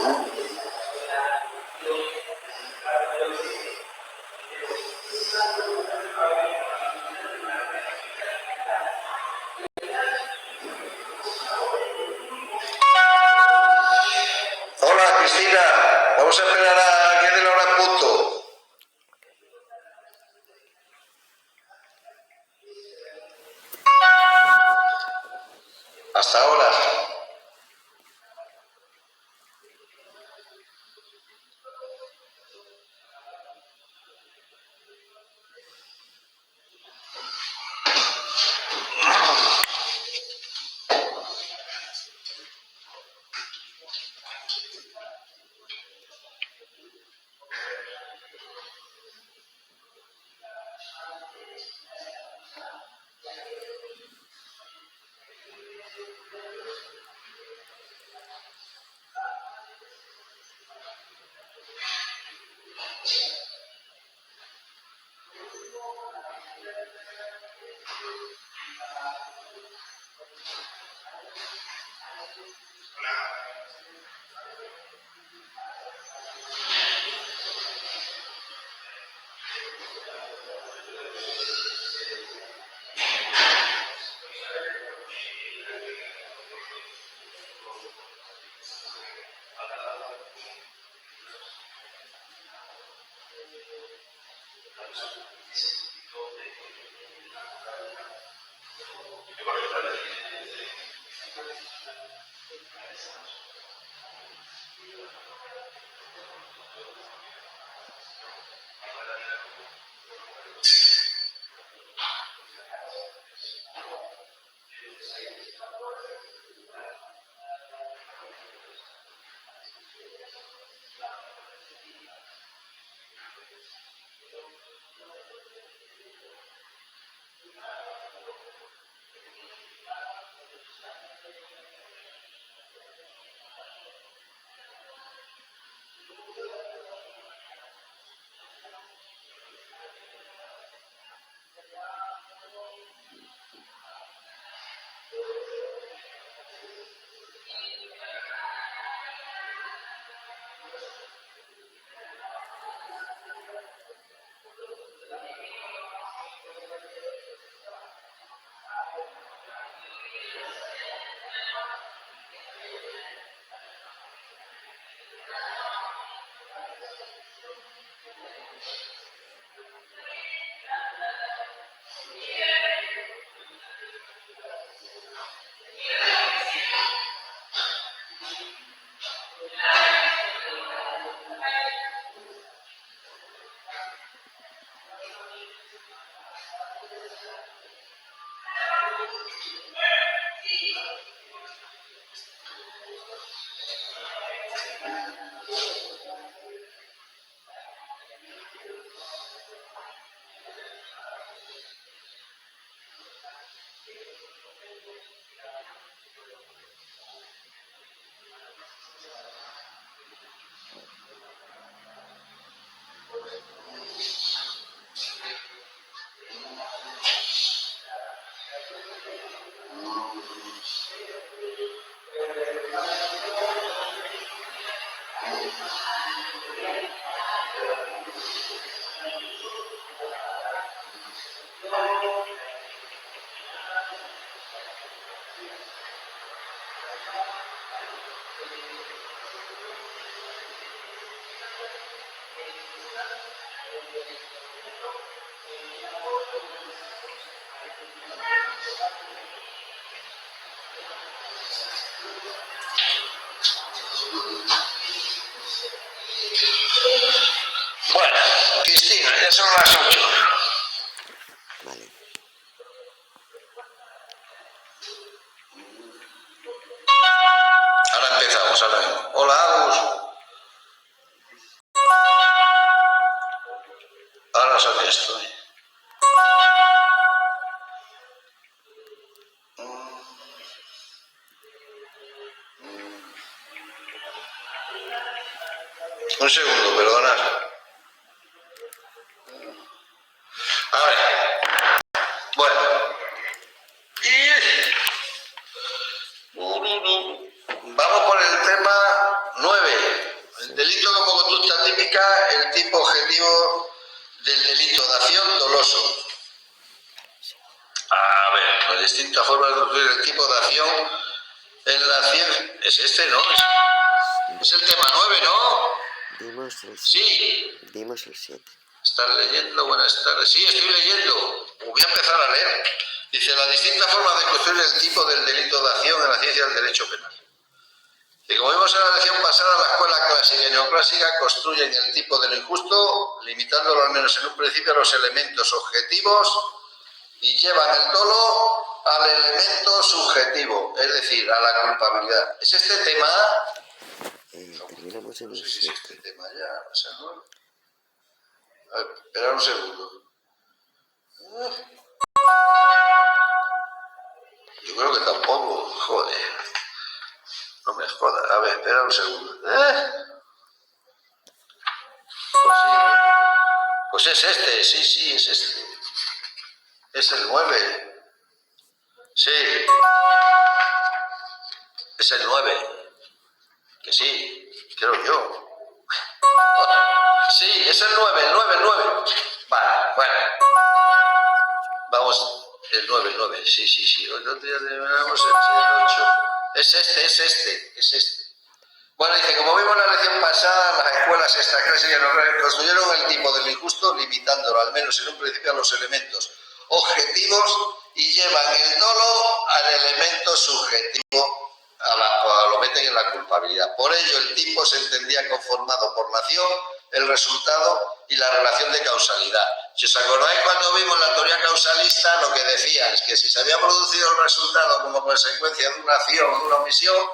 Hola, Cristina. Vamos a esperar a que dé la hora en punto. Hasta ahora. Bueno, Cristina, ya son las 8. Vale. Ahora empezamos, ahora mismo. Hola, Agus. Ahora sale esto. Un segundo, perdonad. A ver. Bueno. Vamos por el tema 9. el delito de acción doloso. A ver, las distintas formas de construir el tipo de acción en la acción. Es este, ¿no? Es el tema 9, ¿no? Dimos el 7. Sí. Dimos el 7. ¿Estás leyendo? Buenas tardes. Sí, estoy leyendo. Voy a empezar a leer. Dice, las distintas formas de construir el tipo del delito de acción en la ciencia del derecho penal. Y como vimos en la lección pasada, la escuela clásica y neoclásica construyen el tipo de lo injusto, limitándolo al menos en un principio a los elementos objetivos y llevan el dolo al elemento subjetivo, es decir, a la culpabilidad. ¿Es este tema? Terminamos en No el sé si 7. es este tema ya, o sea, ¿no? A ver, espera un segundo. Yo creo que tampoco, joder. No me jodas. A ver, espera un segundo. Pues sí. Pues es este, sí, es este. Es el 9. Sí. Es el 9. Que sí, creo yo. Sí, es el 9, el 9, el 9. Vale, bueno. Vamos, el 9. Sí. Hoy no terminamos el 8. Es este. Bueno, dice, como vimos en la lección pasada, las escuelas extraclásicas y neoclásicas construyeron el tipo del injusto, limitándolo al menos en un principio a los elementos objetivos y llevan el dolo al elemento subjetivo, lo meten en la culpabilidad. Por ello, el tipo se entendía conformado por la acción, el resultado y la relación de causalidad. Si os acordáis cuando vimos la teoría causalista, lo que decía es que si se había producido el resultado como consecuencia de una acción o de una omisión,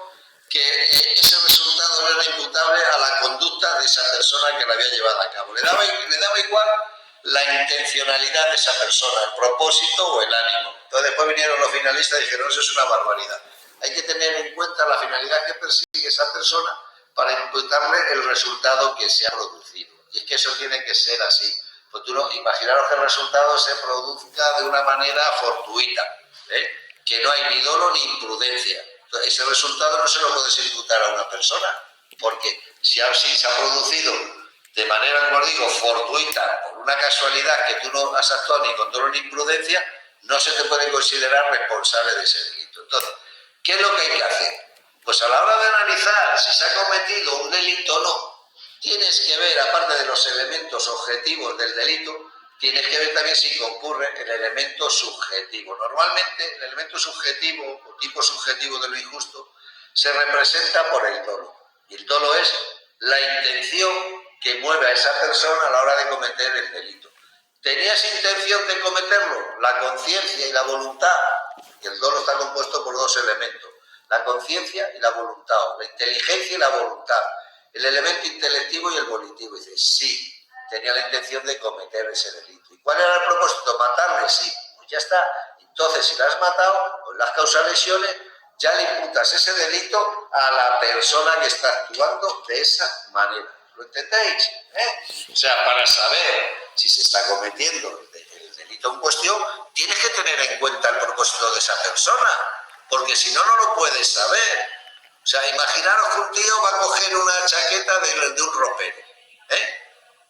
que ese resultado no era imputable a la conducta de esa persona que la había llevado a cabo. Le daba igual la intencionalidad de esa persona, el propósito o el ánimo. Entonces después vinieron los finalistas y dijeron, eso es una barbaridad. Hay que tener en cuenta la finalidad que persigue esa persona para imputarle el resultado que se ha producido. Y es que eso tiene que ser así. Pues tú no, imaginaros que el resultado se produzca de una manera fortuita, que no hay ni dolo ni imprudencia. Entonces, ese resultado no se lo puedes imputar a una persona, porque si así se ha producido de manera, como os digo, fortuita, por una casualidad que tú no has actuado ni con dolo ni imprudencia, no se te puede considerar responsable de ese delito. Entonces, ¿qué es lo que hay que hacer? Pues a la hora de analizar si se ha cometido un delito o no, tienes que ver, aparte de los elementos objetivos del delito, tienes que ver también si concurre el elemento subjetivo. Normalmente el elemento subjetivo o tipo subjetivo de lo injusto se representa por el dolo. Y el dolo es la intención que mueve a esa persona a la hora de cometer el delito. ¿Tenías intención de cometerlo? La conciencia y la voluntad. Y el dolo está compuesto por dos elementos. La conciencia y la voluntad. La inteligencia y la voluntad. El elemento intelectivo y el volitivo. Dice, sí, tenía la intención de cometer ese delito. ¿Y cuál era el propósito? ¿Matarle? Sí. Pues ya está. Entonces, si la has matado, pues las causas lesiones, ya le imputas ese delito a la persona que está actuando de esa manera. ¿Lo entendéis? O sea, para saber si se está cometiendo el delito en cuestión, tienes que tener en cuenta el propósito de esa persona, porque si no, no lo puedes saber. O sea, imaginaros que un tío va a coger una chaqueta de un ropero,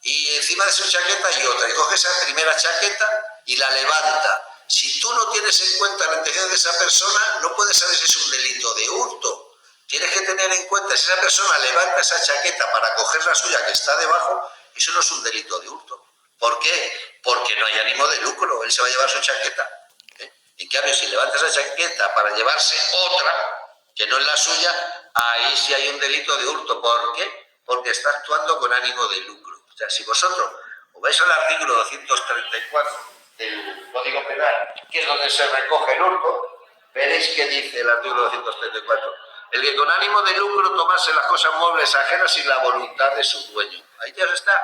y encima de su chaqueta hay otra, y coge esa primera chaqueta y la levanta. Si tú no tienes en cuenta la intención de esa persona, no puedes saber si es un delito de hurto. Tienes que tener en cuenta, si esa persona levanta esa chaqueta para coger la suya que está debajo, eso no es un delito de hurto. ¿Por qué? Porque no hay ánimo de lucro, él se va a llevar su chaqueta. En cambio, si levanta esa chaqueta para llevarse otra, que no es la suya, ahí sí hay un delito de hurto. ¿Por qué? Porque está actuando con ánimo de lucro. O sea, si vosotros os vais al artículo 234 del Código Penal, que es donde se recoge el hurto, veréis que dice el artículo 234. El que con ánimo de lucro tomase las cosas muebles ajenas sin la voluntad de su dueño. Ahí ya se está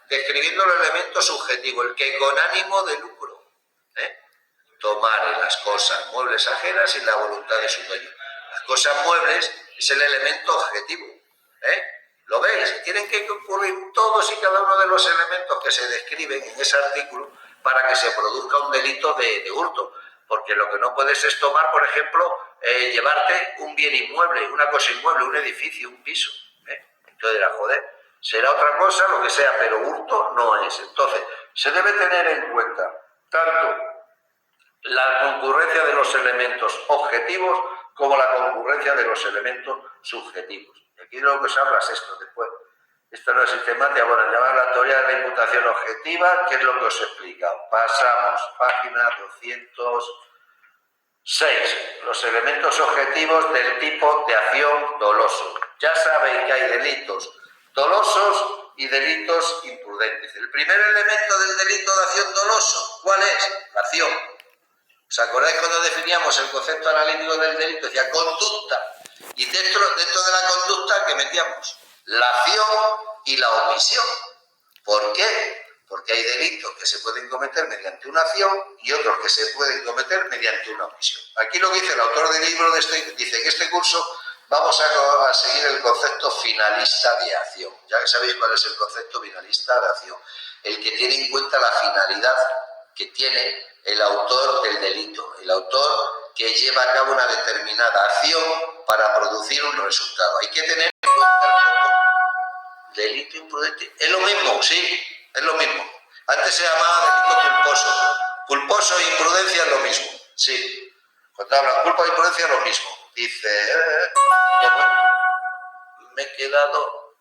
describiendo el elemento subjetivo, el que con ánimo de lucro tomare las cosas muebles ajenas sin la voluntad de su dueño. Las cosas muebles es el elemento objetivo. ¿Lo veis? Tienen que concurrir todos y cada uno de los elementos que se describen en ese artículo para que se produzca un delito de hurto. Porque lo que no puedes es tomar, por ejemplo, llevarte un bien inmueble, una cosa inmueble, un edificio, un piso. Entonces dirá, joder, será otra cosa, lo que sea, pero hurto no es. Entonces, Se debe tener en cuenta tanto la concurrencia de los elementos objetivos como la concurrencia de los elementos subjetivos. Y aquí lo que se habla es esto después. Esto no es sistemática, bueno, llamar la teoría de la imputación objetiva, que es lo que os he explicado. Pasamos, página 206. Los elementos objetivos del tipo de acción doloso. Ya sabéis que hay delitos dolosos y delitos imprudentes. El primer elemento del delito de acción doloso, ¿cuál es? La acción. ¿Os acordáis cuando definíamos el concepto analítico del delito? Decía conducta. Y dentro de la conducta, ¿qué metíamos? La acción y la omisión. ¿Por qué? Porque hay delitos que se pueden cometer mediante una acción y otros que se pueden cometer mediante una omisión. Aquí lo que dice el autor del libro dice que este curso vamos a seguir el concepto finalista de acción. Ya que sabéis cuál es el concepto finalista de acción. El que tiene en cuenta la finalidad que tiene el autor del delito. El autor que lleva a cabo una determinada acción para producir un resultado. Hay que tener en cuenta el delito imprudente. Es lo mismo, sí, es lo mismo. Antes se llamaba delito culposo. Culposo e imprudencia es lo mismo, sí. Cuando hablan culpa e imprudencia es lo mismo. Dice, me he quedado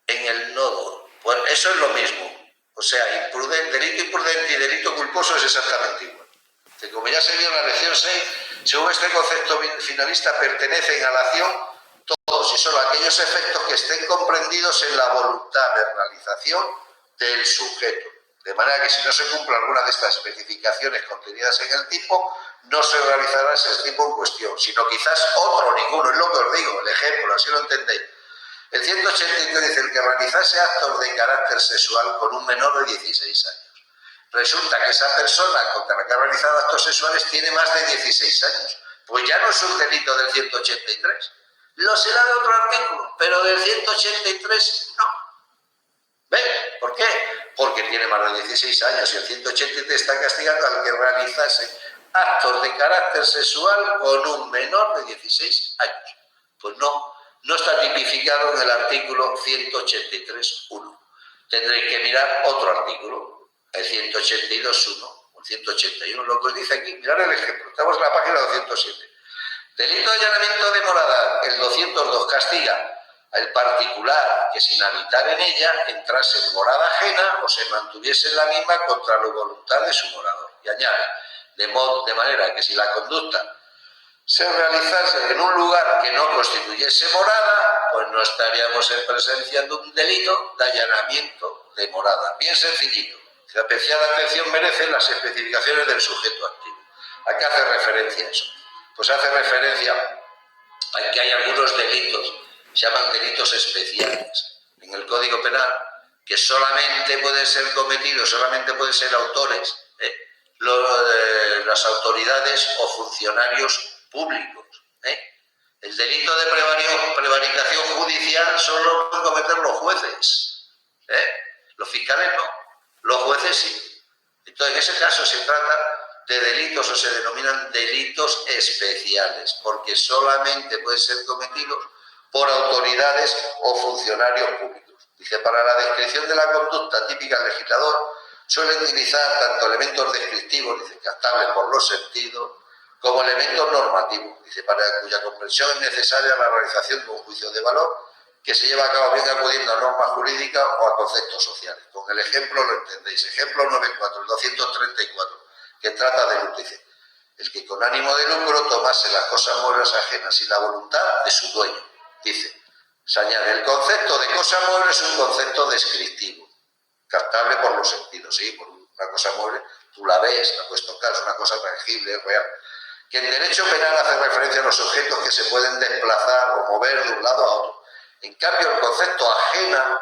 en el nodo. Pues eso es lo mismo. O sea, delito imprudente y delito culposo es exactamente igual. Como ya se vio en la lección 6, según este concepto finalista pertenecen a la acción todos y solo aquellos efectos que estén comprendidos en la voluntad de realización del sujeto. De manera que si no se cumple alguna de estas especificaciones contenidas en el tipo, no se realizará ese tipo en cuestión, sino quizás otro o ninguno. Es lo que os digo, el ejemplo, así lo entendéis. El 183 dice el que realizase actos de carácter sexual con un menor de 16 años. Resulta que esa persona contra la que ha realizado actos sexuales tiene más de 16 años. Pues ya no es un delito del 183. Lo será de otro artículo, pero del 183 no. ¿Ven? ¿Por qué? Porque tiene más de 16 años y el 183 está castigando al que realizase actos de carácter sexual con un menor de 16 años. Pues no está tipificado en el artículo 183.1. Tendréis que mirar otro artículo, el 182.1 o el 181, lo que os dice aquí. Mirad el ejemplo, estamos en la página 207. Delito de allanamiento de morada, el 202 castiga al particular que sin habitar en ella entrase en morada ajena o se mantuviese en la misma contra la voluntad de su morador. Y añade, de manera que si la conducta se realizase en un lugar que no constituyese morada, pues no estaríamos en presencia de un delito de allanamiento de morada. Bien sencillito. Especial atención merecen las especificaciones del sujeto activo. ¿A qué hace referencia eso? Pues hace referencia a que hay algunos delitos, se llaman delitos especiales en el Código Penal, que solamente pueden ser cometidos, solamente pueden ser autores las autoridades o funcionarios públicos. El delito de prevaricación judicial solo pueden cometer los jueces. Los fiscales no, los jueces sí. Entonces, en ese caso se trata de delitos o se denominan delitos especiales, porque solamente pueden ser cometidos por autoridades o funcionarios públicos. Dice, para la descripción de la conducta típica del legislador suele utilizar tanto elementos descriptivos, dice, captables por los sentidos, como elementos normativos, dice, para cuya comprensión es necesaria la realización de un juicio de valor que se lleva a cabo bien acudiendo a normas jurídicas o a conceptos sociales. Con el ejemplo lo entendéis. Ejemplo 94, el 234, que trata de lucro. Dice, el que con ánimo de lucro tomase las cosas muebles ajenas y la voluntad de su dueño. Dice, se añade, el concepto de cosa mueble es un concepto descriptivo, captable por los sentidos, ¿sí? Por una cosa mueble, tú la ves, la puedes tocar, es una cosa tangible, es real. Que en derecho penal hace referencia a los objetos que se pueden desplazar o mover de un lado a otro. En cambio, el concepto ajeno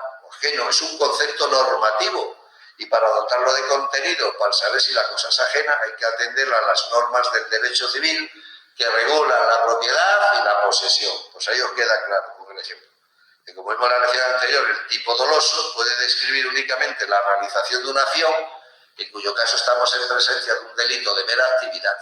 es un concepto normativo y para dotarlo de contenido, para saber si la cosa es ajena, hay que atender a las normas del derecho civil que regulan la propiedad y la posesión. Pues ahí os queda claro con el ejemplo. Que como vimos en la lección anterior, el tipo doloso puede describir únicamente la realización de una acción, en cuyo caso estamos en presencia de un delito de mera actividad.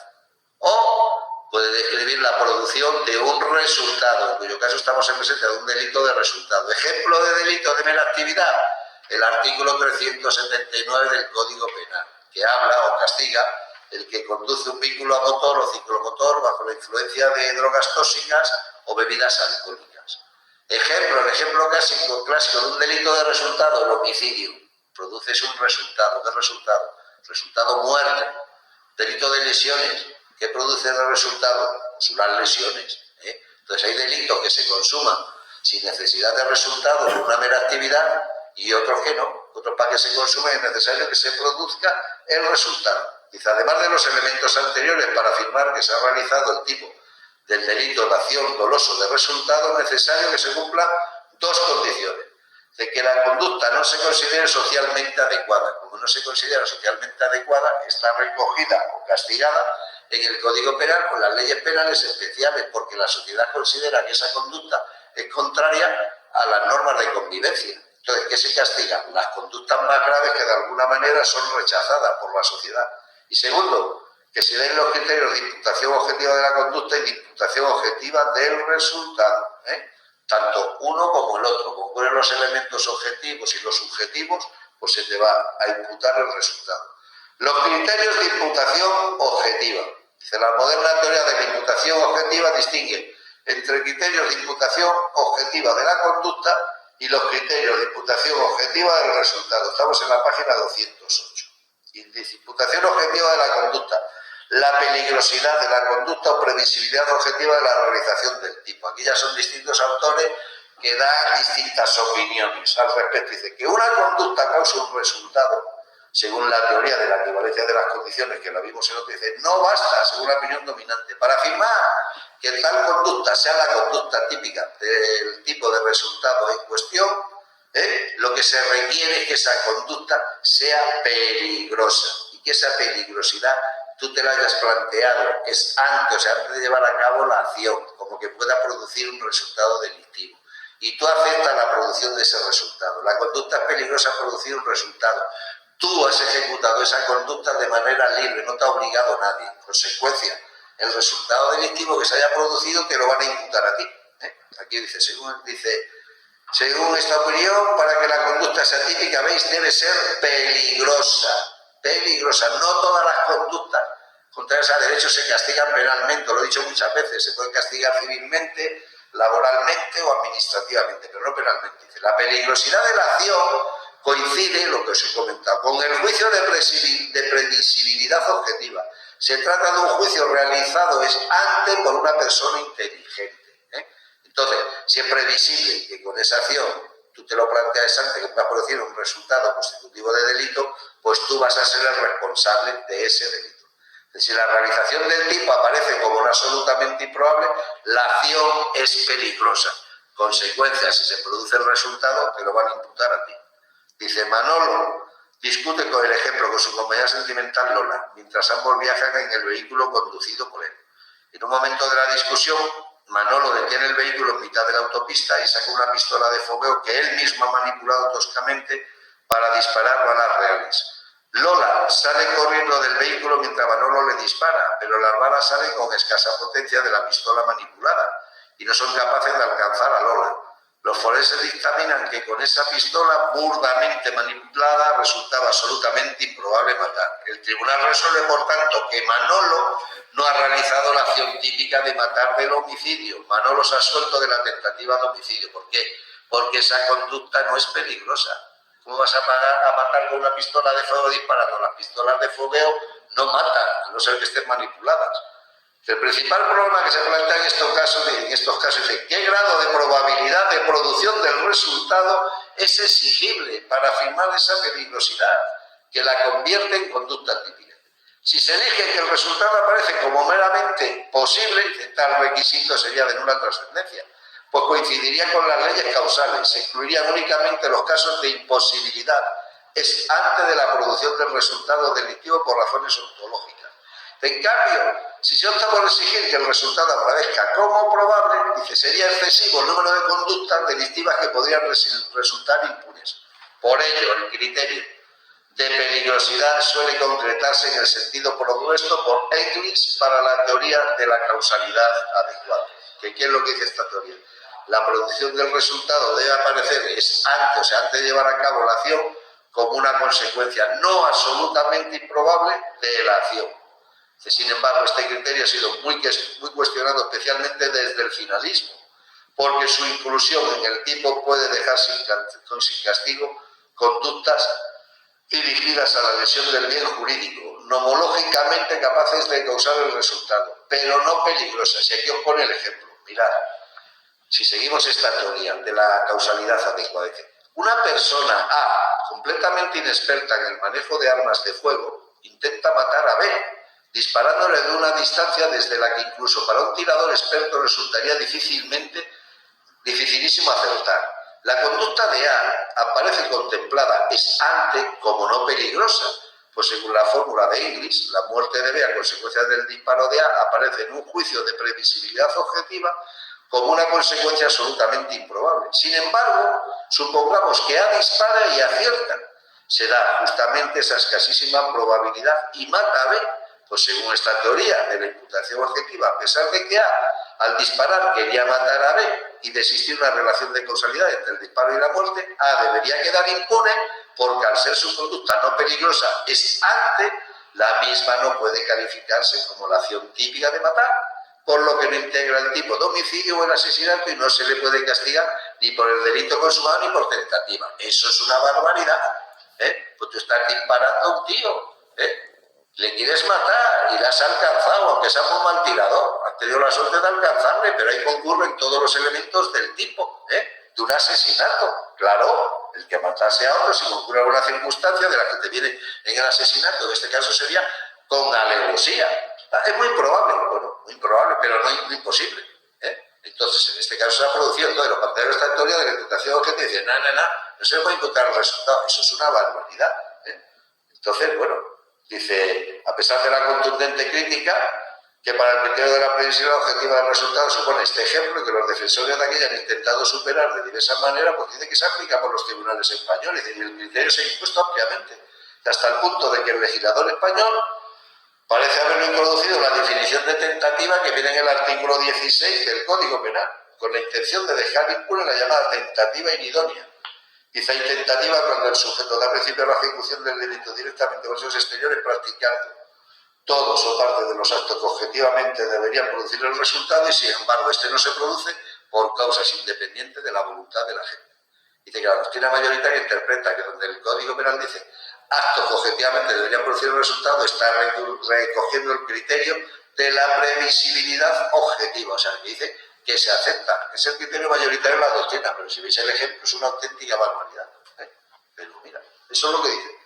O puede describir la producción de un resultado, en cuyo caso estamos en presencia de un delito de resultado. Ejemplo de delito de mera actividad, el artículo 379 del Código Penal, que habla o castiga el que conduce un vehículo a motor o ciclomotor bajo la influencia de drogas tóxicas o bebidas alcohólicas. Ejemplo, el ejemplo clásico de un delito de resultado, el homicidio. Produces un resultado. ¿Qué resultado? Resultado muerte. Delito de lesiones. ¿Qué produce el resultado? Pues unas lesiones. Entonces hay delitos que se consuman sin necesidad de resultado por una mera actividad y otros que no. Otros para que se consumen es necesario que se produzca el resultado. Dice, además de los elementos anteriores para afirmar que se ha realizado el tipo del delito de acción doloso de resultado, es necesario que se cumplan dos condiciones. De que la conducta no se considere socialmente adecuada. Como no se considera socialmente adecuada, está recogida o castigada en el Código Penal con las leyes penales especiales, porque la sociedad considera que esa conducta es contraria a las normas de convivencia. Entonces, ¿qué se castiga? Las conductas más graves que de alguna manera son rechazadas por la sociedad. Y segundo, que se den los criterios de imputación objetiva de la conducta y de imputación objetiva del resultado. Tanto uno como el otro. Concurren los elementos objetivos y los subjetivos, pues se te va a imputar el resultado. Los criterios de imputación objetiva. Dice, la moderna teoría de la imputación objetiva distingue entre criterios de imputación objetiva de la conducta y los criterios de imputación objetiva del resultado. Estamos en la página 208. Y dice, imputación objetiva de la conducta, la peligrosidad de la conducta o previsibilidad objetiva de la realización del tipo. Aquí ya son distintos autores que dan distintas opiniones al respecto. Dice que una conducta causa un resultado, según la teoría de la equivalencia de las condiciones, que la vimos en otro, dice, no basta, según la opinión dominante, para afirmar que tal conducta sea la conducta típica del tipo de resultado en cuestión, lo que se requiere es que esa conducta sea peligrosa y que esa peligrosidad tú te la hayas planteado antes de llevar a cabo la acción, como que pueda producir un resultado delictivo. Y tú aceptas la producción de ese resultado. La conducta es peligrosa producir un resultado. Tú has ejecutado esa conducta de manera libre, no te ha obligado nadie. En consecuencia, el resultado delictivo que se haya producido te lo van a imputar a ti. Aquí dice, según esta opinión, para que la conducta sea típica, veis, debe ser peligrosa. Peligrosa. No todas las conductas contrarias a derechos se castigan penalmente, lo he dicho muchas veces, se pueden castigar civilmente, laboralmente o administrativamente, pero no penalmente. Dice, la peligrosidad de la acción coincide, lo que os he comentado, con el juicio de previsibilidad objetiva. Se trata de un juicio realizado antes por una persona inteligente. Entonces, si es previsible que con esa acción tú te lo planteas antes que pueda producir un resultado constitutivo de delito, pues tú vas a ser el responsable de ese delito. Si la realización del tipo aparece como una absolutamente improbable, la acción es peligrosa. Consecuencia, si se produce el resultado, te lo van a imputar a ti. Dice, Manolo discute con el ejemplo con su compañera sentimental Lola, mientras ambos viajan en el vehículo conducido por él. En un momento de la discusión, Manolo detiene el vehículo en mitad de la autopista y saca una pistola de fogueo que él mismo ha manipulado toscamente para disparar balas reales. Lola sale corriendo del vehículo mientras Manolo le dispara, pero las balas salen con escasa potencia de la pistola manipulada y no son capaces de alcanzar a Lola. Los forenses dictaminan que con esa pistola burdamente manipulada resultaba absolutamente improbable matar. El tribunal resuelve, por tanto, que Manolo no ha realizado la acción típica de matar del homicidio. Manolo se ha suelto de la tentativa de homicidio. ¿Por qué? Porque esa conducta no es peligrosa. ¿Cómo vas a matar con una pistola de fuego disparando? Las pistolas de fogueo no matan, a no ser que estén manipuladas. El principal problema que se plantea en estos casos es qué grado de probabilidad de producción del resultado es exigible para afirmar esa peligrosidad que la convierte en conducta típica. Si se elige que el resultado aparece como meramente posible, tal requisito sería de nula trascendencia, pues coincidiría con las leyes causales, se excluirían únicamente los casos de imposibilidad antes de la producción del resultado delictivo por razones ontológicas. En cambio, si se opta por exigir que el resultado aparezca como probable, dice, sería excesivo el número de conductas delictivas que podrían resultar impunes. Por ello, el criterio de peligrosidad suele concretarse en el sentido propuesto por Engels para la teoría de la causalidad adecuada. ¿Qué es lo que dice esta teoría? la producción del resultado debe aparecer antes, o sea, antes de llevar a cabo la acción, como una consecuencia no absolutamente improbable de la acción. Sin embargo, este criterio ha sido muy cuestionado, especialmente desde el finalismo, porque su inclusión en el tipo puede dejar sin castigo conductas dirigidas a la lesión del bien jurídico, nomológicamente capaces de causar el resultado, pero no peligrosas. Y aquí os pone el ejemplo. Mirad, si seguimos esta teoría de la causalidad adecuada, una persona A, completamente inexperta en el manejo de armas de fuego, intenta matar a B, disparándole de una distancia desde la que incluso para un tirador experto resultaría dificilísimo acertar. La conducta de A aparece contemplada ex ante como no peligrosa, pues según la fórmula de Inglis, la muerte de B a consecuencia del disparo de A aparece en un juicio de previsibilidad objetiva como una consecuencia absolutamente improbable. Sin embargo, supongamos que A dispara y acierta. Se da justamente esa escasísima probabilidad y mata a B, pues según esta teoría de la imputación objetiva, a pesar de que A, al disparar, quería matar a B y de existir una relación de causalidad entre el disparo y la muerte, A debería quedar impune porque al ser su conducta no peligrosa ex ante, la misma no puede calificarse como la acción típica de matar, por lo que no integra el tipo de homicidio o el asesinato y no se le puede castigar ni por el delito consumado ni por tentativa. Eso es una barbaridad. Pues tú estás disparando a un tío, le quieres matar y la has alcanzado, aunque sea muy mal tirador, has tenido la suerte de alcanzarle, pero ahí concurren todos los elementos del tipo, de un asesinato. Claro, el que matase a otro, si concurre alguna circunstancia de la que te viene en el asesinato, en este caso sería con alevosía. Es muy probable, bueno, muy probable, pero no imposible. Entonces, en este caso se ha producido todo, los partidarios de esta teoría de la imputación objetiva dicen, no se le puede imputar el resultado, eso es una barbaridad. Entonces, bueno, dice, a pesar de la contundente crítica que para el criterio de la previsibilidad objetiva del resultado supone este ejemplo y que los defensores de aquella han intentado superar de diversas maneras, pues dice que se aplica por los tribunales españoles y el criterio se ha impuesto ampliamente, hasta el punto de que el legislador español parece haberlo introducido en la definición de tentativa que viene en el artículo 16 del Código Penal, con la intención de dejar impune la llamada tentativa inidónea. Dice, hay tentativa cuando el sujeto da principio a la ejecución del delito directamente con sus exteriores practicando todos o parte de los actos que objetivamente deberían producir el resultado y sin embargo este no se produce por causas independientes de la voluntad de la gente. Dice que la doctrina mayoritaria interpreta que donde el Código Penal dice actos que objetivamente deberían producir el resultado está recogiendo el criterio de la previsibilidad objetiva, o sea, que dice que se acepta, es el criterio mayoritario de la doctrina, pero si veis el ejemplo es una auténtica barbaridad. Pero mira, eso es lo que dice.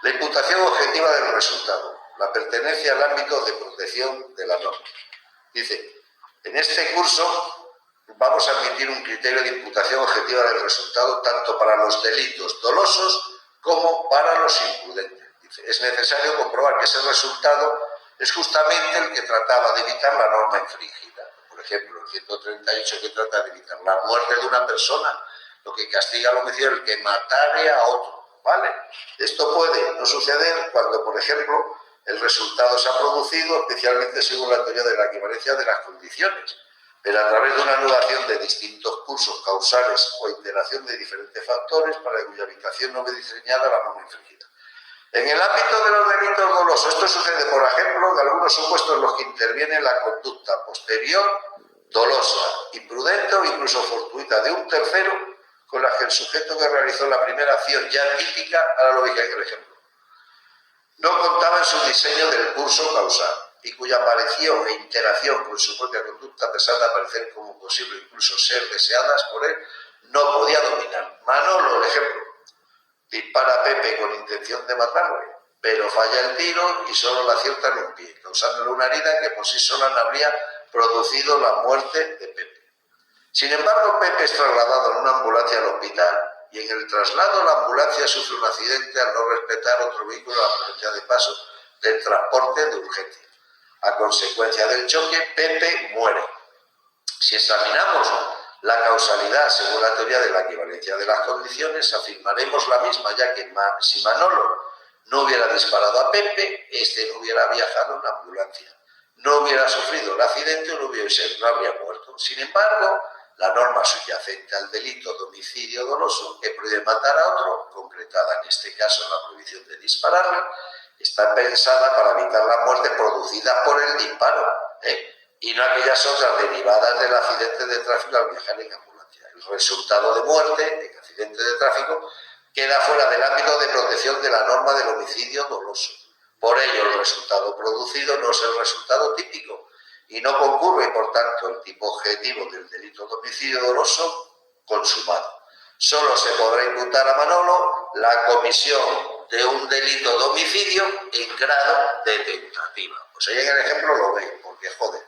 La imputación objetiva del resultado, la pertenencia al ámbito de protección de la norma. Dice, en este curso vamos a admitir un criterio de imputación objetiva del resultado tanto para los delitos dolosos como para los imprudentes. Dice, es necesario comprobar que ese resultado es justamente el que trataba de evitar la norma infringida. Por ejemplo, el 138 que trata de evitar la muerte de una persona, lo que castiga al homicidio el que matare a otro, ¿vale? Esto puede no suceder cuando, por ejemplo, el resultado se ha producido, especialmente según la teoría de la equivalencia de las condiciones, pero a través de una anulación de distintos cursos causales o interacción de diferentes factores para cuya habitación no ve diseñada la norma infringida. En el ámbito de los delitos dolosos, esto sucede, por ejemplo, de algunos supuestos en los que interviene la conducta posterior, dolosa, imprudente o incluso fortuita de un tercero, con la que el sujeto que realizó la primera acción ya típica, ahora lo dije en el ejemplo, no contaba en su diseño del curso causal y cuya aparición e interacción con su propia conducta, a pesar de aparecer como posible incluso ser deseadas por él, no podía dominar. Manolo, el ejemplo, dispara a Pepe con intención de matarle, pero falla el tiro y solo le acierta en un pie, causándole una herida que por sí sola no habría producido la muerte de Pepe. Sin embargo, Pepe es trasladado en una ambulancia al hospital y en el traslado la ambulancia sufre un accidente al no respetar otro vehículo a la velocidad de paso del transporte de urgencia. A consecuencia del choque, Pepe muere. Si examinamos la causalidad según la teoría de la equivalencia de las condiciones, afirmaremos la misma, ya que si Manolo no hubiera disparado a Pepe, este no hubiera viajado en la ambulancia, no hubiera sufrido el accidente o no habría muerto. Sin embargo, la norma subyacente al delito de homicidio doloso que prohíbe matar a otro, concretada en este caso la prohibición de dispararle, está pensada para evitar la muerte producida por el disparo, y no aquellas otras derivadas del accidente de tráfico al viajar en ambulancia. El resultado de muerte en accidente de tráfico queda fuera del ámbito de protección de la norma del homicidio doloso. Por ello, el resultado producido no es el resultado típico y no concurre, por tanto, el tipo objetivo del delito de homicidio doloso consumado. Solo se podrá imputar a Manolo la comisión de un delito de homicidio en grado de tentativa. Pues ahí en el ejemplo lo veis, porque joder,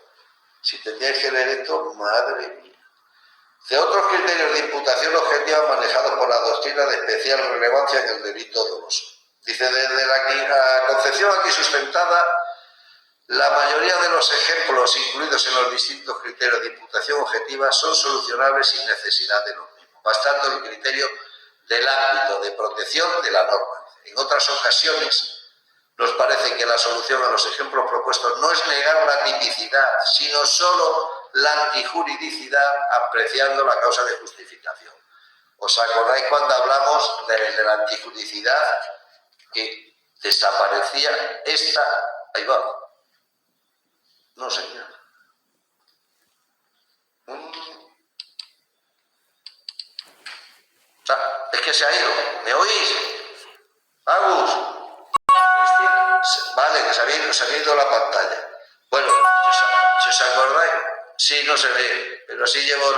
si tendríais que leer esto, madre mía. De otros criterios de imputación objetiva manejados por la doctrina de especial relevancia en el delito doloso. Dice, desde la concepción aquí sustentada, la mayoría de los ejemplos incluidos en los distintos criterios de imputación objetiva son solucionables sin necesidad de los mismos, bastando el criterio del ámbito de protección de la norma. En otras ocasiones, nos parece que la solución a los ejemplos propuestos no es negar la tipicidad, sino solo la antijuridicidad, apreciando la causa de justificación. ¿Os acordáis cuando hablamos de la antijuridicidad? Que desaparecía esta... Ahí va. No, señor. Es que se ha ido. ¿Me oís? Agus. Vale, que se ha ido la pantalla. Bueno, si os acordáis, sí, no se ve, pero sí llevo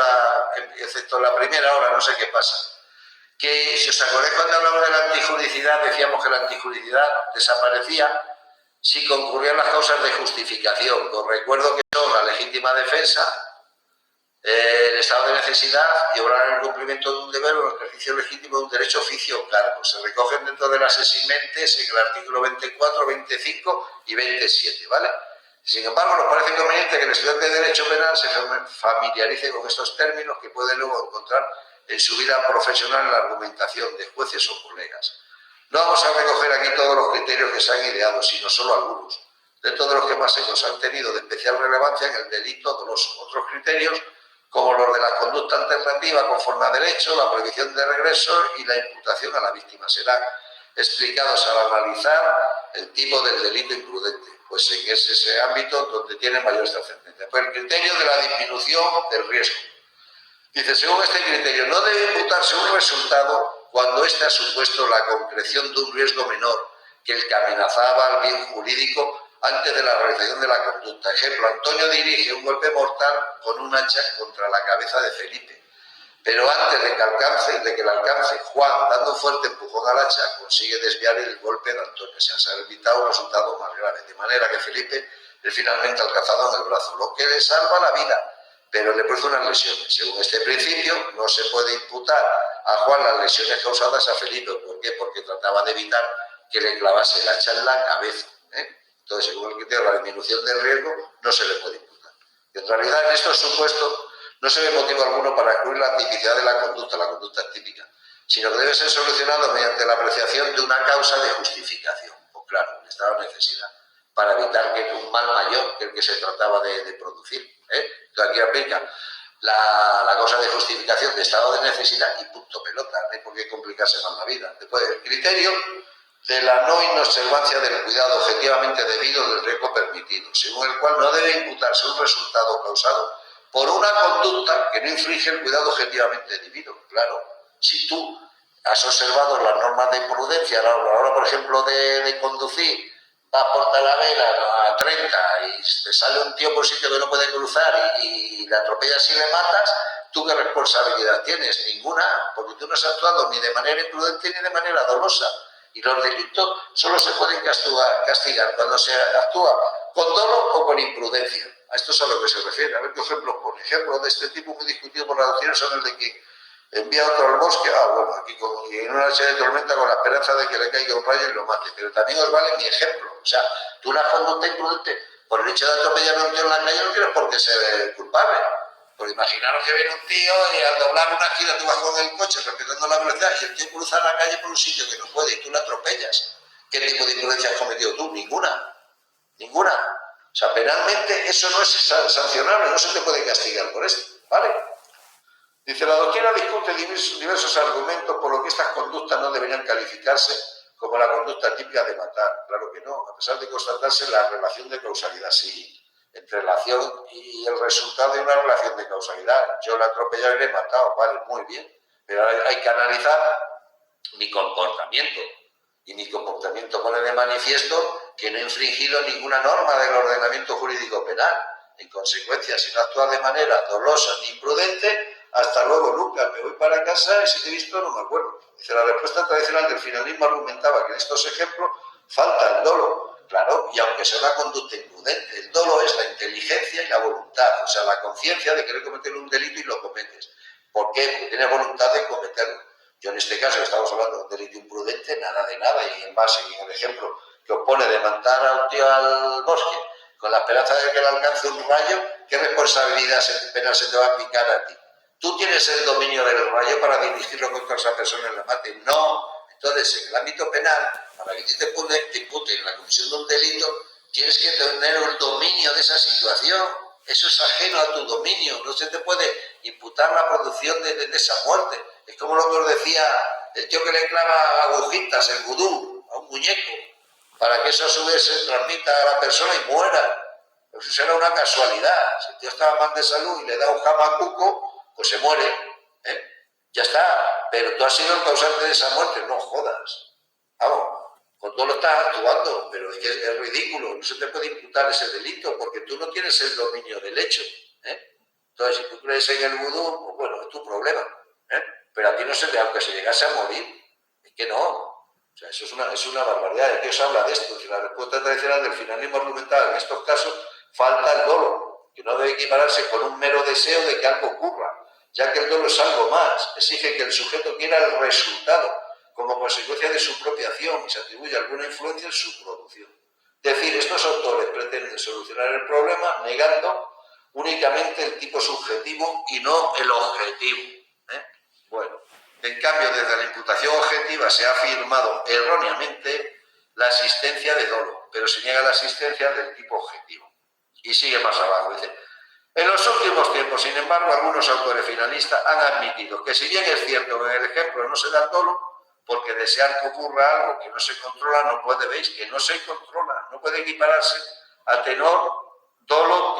excepto la primera hora, no sé qué pasa. Que si os acordáis cuando hablamos de la antijuridicidad, decíamos que la antijuridicidad desaparecía si concurrían las causas de justificación. Os recuerdo que son la legítima defensa, el estado de necesidad y obrar en el cumplimiento de un deber o el ejercicio legítimo de un derecho, oficio o cargo. Se recogen dentro de las eximentes en el artículo 24, 25 y 27, ¿vale? Sin embargo, nos parece conveniente que el estudiante de Derecho Penal se familiarice con estos términos que puede luego encontrar en su vida profesional en la argumentación de jueces o colegas. No vamos a recoger aquí todos los criterios que se han ideado, sino solo algunos, dentro de los que más ellos han tenido de especial relevancia en el delito doloso. Otros criterios, como los de la conducta alternativa conforme a derecho, la prohibición de regreso y la imputación a la víctima, serán explicados al analizar el tipo del delito imprudente, pues en ese ámbito donde tiene mayor trascendencia. Pues el criterio de la disminución del riesgo. Dice, según este criterio, no debe imputarse un resultado cuando éste ha supuesto la concreción de un riesgo menor que el que amenazaba al bien jurídico antes de la realización de la conducta. Ejemplo, Antonio dirige un golpe mortal con un hacha contra la cabeza de Felipe, pero antes de que le alcance, Juan, dando un fuerte empujón al hacha, consigue desviar el golpe de Antonio. Se ha evitado un resultado más grave, de manera que Felipe es finalmente alcanzado en el brazo, lo que le salva la vida, pero le produce unas lesiones. Según este principio, no se puede imputar a Juan las lesiones causadas a Felipe. ¿Por qué? Porque trataba de evitar que le clavase el hacha en la cabeza. Entonces, según el criterio de la disminución del riesgo, no se le puede imputar. Y en realidad, en estos supuestos, no se ve motivo alguno para excluir la tipicidad de la conducta típica, sino que debe ser solucionado mediante la apreciación de una causa de justificación, o claro, un estado de necesidad, para evitar que un mal mayor que el que se trataba de producir. Entonces aquí aplica la causa de justificación de estado de necesidad y punto pelota, no hay por qué complicarse más la vida. Después, el criterio de la no inobservancia del cuidado objetivamente debido del riesgo permitido, según el cual no debe imputarse un resultado causado por una conducta que no infringe el cuidado objetivamente debido. Claro, si tú has observado las normas de prudencia a la hora, por ejemplo, de conducir, vas por Talavera a 30 y te sale un tío por sitio que no puede cruzar y le atropellas y le matas, ¿tú qué responsabilidad tienes? Ninguna, porque tú no has actuado ni de manera imprudente ni de manera dolosa. Y los delitos solo se pueden castigar cuando se actúa con dolo o con imprudencia. A esto es a lo que se refiere. A ver qué ejemplos pone. Ejemplos de este tipo muy discutidos por la doctrina son el de que envía otro al bosque, bueno, aquí en una noche de tormenta con la esperanza de que le caiga un rayo y lo mate. Pero también os vale mi ejemplo. O sea, tú una conducta imprudente por el hecho de atropellar a un tío en la calle no tienes por qué ser culpable. Pues imaginaros que viene un tío y al doblar una esquina tú vas con el coche respetando la velocidad y el tío cruza la calle por un sitio que no puede y tú le atropellas. ¿Qué tipo de imprudencia has cometido tú? Ninguna. Ninguna. O sea, penalmente eso no es sancionable, no se te puede castigar por esto, ¿vale? Dice, la doctrina discute diversos argumentos por lo que estas conductas no deberían calificarse como la conducta típica de matar. Claro que no, a pesar de constatarse la relación de causalidad, sí, entre la acción y el resultado hay una relación de causalidad. Yo la he atropellado y le he matado, vale, muy bien, pero hay que analizar mi comportamiento, y mi comportamiento pone de manifiesto que no he infringido ninguna norma del ordenamiento jurídico penal. En consecuencia, si no actúas de manera dolosa ni imprudente, hasta luego, Lucas, me voy para casa y si te he visto no me acuerdo. Dice, la respuesta tradicional del finalismo argumentaba que en estos ejemplos falta el dolo. Claro, y aunque sea una conducta imprudente, el dolo es la inteligencia y la voluntad, o sea, la conciencia de querer cometer un delito y lo cometes. ¿Por qué? Porque tienes voluntad de cometerlo. Yo en este caso estamos hablando de un delito imprudente, nada de nada, y en base en el ejemplo que os pone de mandar a un tío al bosque con la esperanza de que le alcance un rayo, ¿qué responsabilidad penal se te va a aplicar a ti? ¿Tú tienes el dominio del rayo para dirigirlo contra esa persona y la mate? No. Entonces, en el ámbito penal, para que te imputen en la comisión de un delito, tienes que tener el dominio de esa situación. Eso es ajeno a tu dominio. No se te puede imputar la producción de esa muerte. Es como lo que os decía el tío que le clava agujitas, el vudú, a un muñeco, para que eso a su vez se transmita a la persona y muera. Eso será una casualidad. Si el tío estaba mal de salud y le da un jamacuco, pues se muere. Ya está. Pero tú has sido el causante de esa muerte. No jodas. Vamos, con todo lo estás actuando, pero es que es ridículo. No se te puede imputar ese delito porque tú no tienes el dominio del hecho. Entonces, si tú crees en el vudú, pues bueno, es tu problema. Pero a ti no se te, aunque se llegase a morir, es que no. O sea, eso es una barbaridad. ¿De qué os habla de esto? Que la respuesta tradicional del finalismo argumental en estos casos falta el dolo, que no debe equipararse con un mero deseo de que algo ocurra, ya que el dolo es algo más, exige que el sujeto quiera el resultado como consecuencia de su propia acción y se atribuye alguna influencia en su producción. Es decir, estos autores pretenden solucionar el problema negando únicamente el tipo subjetivo y no el objetivo. Bueno, en cambio, desde la imputación objetiva se ha afirmado erróneamente la existencia de dolo, pero se niega la existencia del tipo objetivo. Y sigue más abajo, dice, en los últimos tiempos, sin embargo, algunos autores finalistas han admitido que si bien es cierto que en el ejemplo no se da el dolo, porque desear que ocurra algo que no se controla no puede, veis, que no se controla, no puede equipararse a tener dolo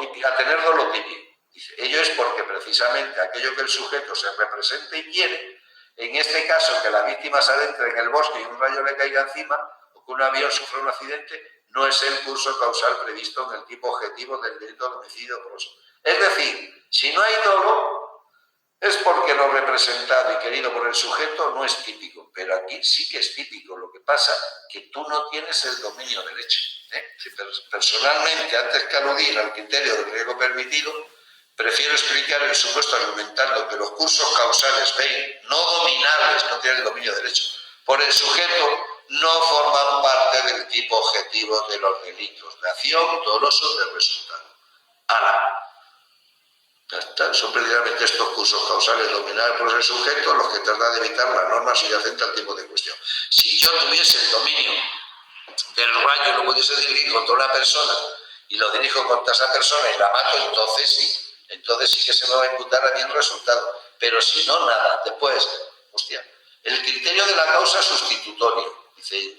típico. Dice, ello es porque precisamente aquello que el sujeto se represente y quiere, en este caso que la víctima se adentre en el bosque y un rayo le caiga encima, o que un avión sufra un accidente, no es el curso causal previsto en el tipo objetivo del delito de homicidio doloso. Es decir, si no hay dolo, es porque lo representado y querido por el sujeto no es típico, pero aquí sí que es típico. Lo que pasa es que tú no tienes el dominio del hecho. Personalmente, antes que aludir al criterio del riesgo permitido, prefiero explicar el supuesto argumentando que los cursos causales, no dominables, no tienen el dominio del hecho, por el sujeto no forman parte del tipo objetivo de los delitos de acción dolosos de resultado. Ya está, son precisamente estos cursos causales dominados por el sujeto los que tratan de evitar las normas subyacentes al tipo de cuestión. Si yo tuviese el dominio del rayo y lo pudiese dirigir contra una persona y lo dirijo contra esa persona y la mato, entonces sí que se me va a imputar a mí el resultado. Pero si no, nada. Después, el criterio de la causa sustitutoria. Dice,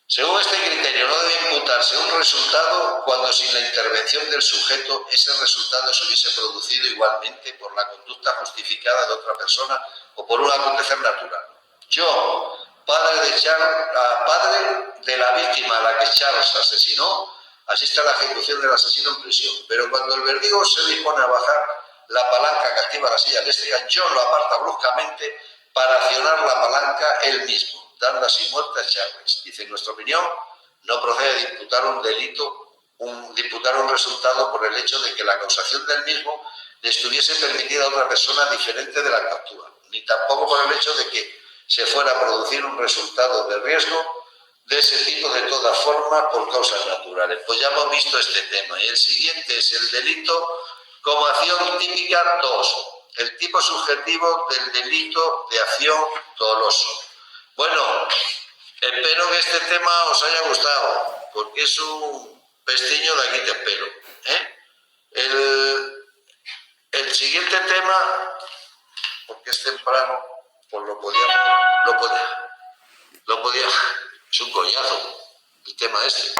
según este criterio, no debe imputarse un resultado cuando sin la intervención del sujeto ese resultado se hubiese producido igualmente por la conducta justificada de otra persona o por un acontecer natural. Yo, padre de la víctima a la que Charles asesinó, asiste a la ejecución del asesino en prisión, pero cuando el verdugo se dispone a bajar la palanca que activa la silla eléctrica, John lo aparta bruscamente para accionar la palanca él mismo, dando así muerte a Charles. Dice, en nuestra opinión, no procede de imputar un delito, de imputar un resultado por el hecho de que la causación del mismo le estuviese permitida a otra persona diferente de la que actúa, ni tampoco por el hecho de que se fuera a producir un resultado de riesgo de ese tipo de todas formas por causas naturales. Pues ya hemos visto este tema. Y el siguiente es el delito como acción típica 2. El tipo subjetivo del delito de acción doloso. Bueno, espero que este tema os haya gustado, porque es un pestiño de aquí te espero. El siguiente tema porque es temprano, pues lo podía, es un coñazo el tema este.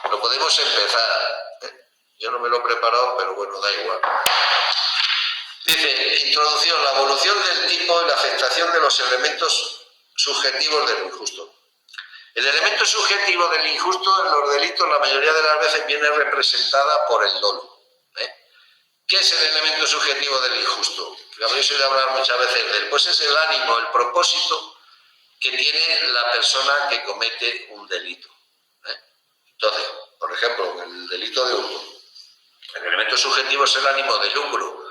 Lo podemos empezar. Yo no me lo he preparado, pero bueno, da igual. Dice, introducción, la evolución del tipo y la afectación de los elementos subjetivos del injusto. El elemento subjetivo del injusto en los delitos la mayoría de las veces viene representada por el dolo. ¿Qué es el elemento subjetivo del injusto? Que habréis oído hablar muchas veces de él. Pues es el ánimo, el propósito que tiene la persona que comete un delito. Entonces, por ejemplo, el delito de hurto. El elemento subjetivo es el ánimo de lucro,